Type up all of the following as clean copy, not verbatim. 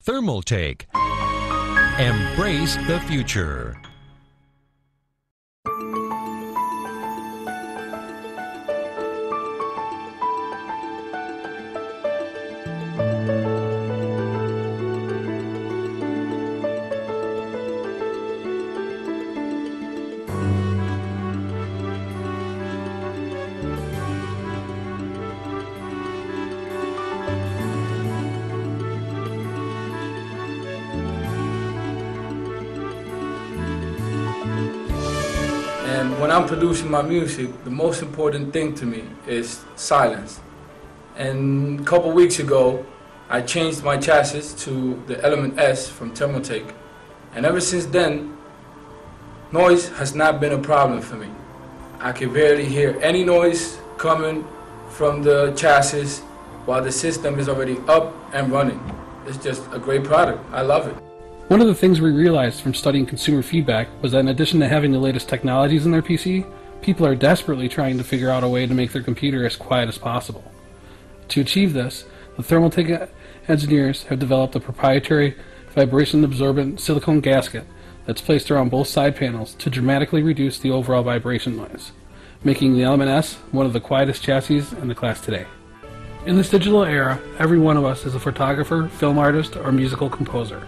Thermaltake. Embrace the future. And when I'm producing my music, the most important thing to me is silence. And a couple weeks ago, I changed my chassis to the Element S from Thermaltake. And ever since then, noise has not been a problem for me. I can barely hear any noise coming from the chassis while the system is already up and running. It's just a great product. I love it. One of the things we realized from studying consumer feedback was that in addition to having the latest technologies in their PC, people are desperately trying to figure out a way to make their computer as quiet as possible. To achieve this, the Thermaltake engineers have developed a proprietary vibration-absorbent silicone gasket that's placed around both side panels to dramatically reduce the overall vibration noise, making the Element S one of the quietest chassis in the class today. In this digital era, every one of us is a photographer, film artist, or musical composer.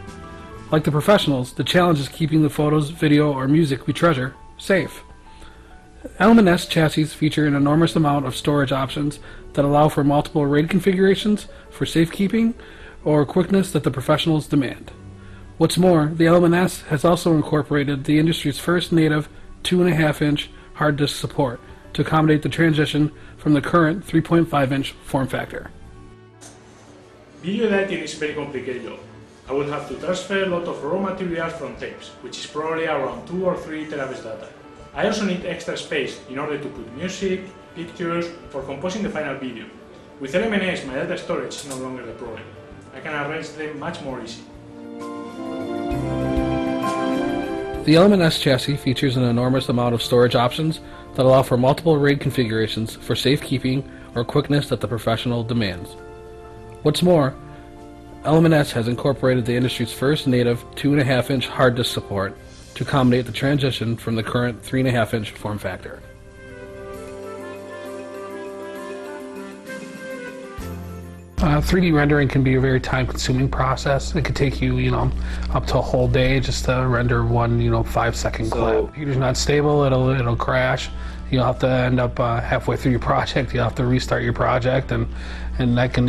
Like the professionals, the challenge is keeping the photos, video, or music we treasure safe. Element S chassis feature an enormous amount of storage options that allow for multiple RAID configurations for safekeeping or quickness that the professionals demand. What's more, the Element S has also incorporated the industry's first native 2.5-inch hard disk support to accommodate the transition from the current 3.5-inch form factor. Video editing is very complicated. I will have to transfer a lot of raw materials from tapes, which is probably around 2 or 3 terabytes data. I also need extra space in order to put music, pictures, for composing the final video. With Element S, my data storage is no longer the problem. I can arrange them much more easy. The Element S chassis features an enormous amount of storage options that allow for multiple RAID configurations for safekeeping or quickness that the professional demands. What's more, Element S has incorporated the industry's first native 2.5-inch hard disk support to accommodate the transition from the current 3.5-inch form factor. .3D rendering can be a very time-consuming process. It could take you, up to a whole day just to render one, 5-second clip. If the computer's not stable, it'll crash. You'll have to end up halfway through your project. You'll have to restart your project, and that can,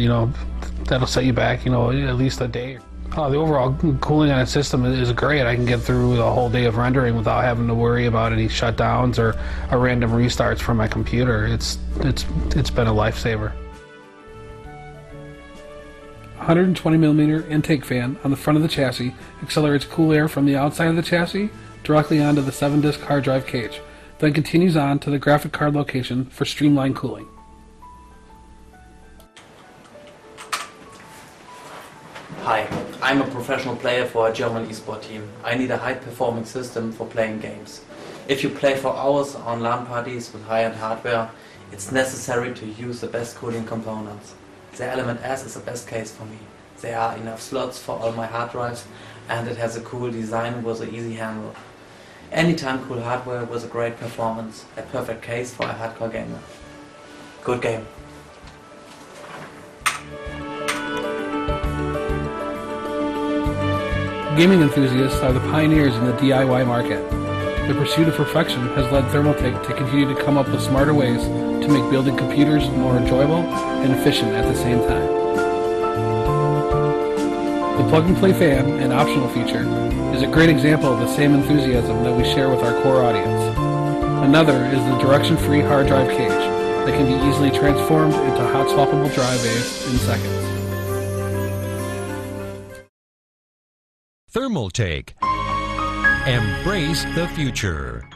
that'll set you back, at least a day. The overall cooling on a system is great. I can get through a whole day of rendering without having to worry about any shutdowns or random restarts from my computer. It's been a lifesaver. 120mm intake fan on the front of the chassis accelerates cool air from the outside of the chassis directly onto the 7-disc hard drive cage, then continues on to the graphic card location for streamlined cooling. Hi, I'm a professional player for a German esport team. I need a high-performing system for playing games. If you play for hours on LAN parties with high-end hardware, it's necessary to use the best cooling components. The Element S is the best case for me. There are enough slots for all my hard drives, and it has a cool design with an easy handle. Anytime cool hardware with a great performance, a perfect case for a hardcore gamer. Good game. Gaming enthusiasts are the pioneers in the DIY market. The pursuit of perfection has led Thermaltake to continue to come up with smarter ways to make building computers more enjoyable and efficient at the same time. The plug-and-play fan, an optional feature, is a great example of the same enthusiasm that we share with our core audience. Another is the direction-free hard drive cage that can be easily transformed into hot-swappable drive bays in seconds. Thermaltake. Embrace the future.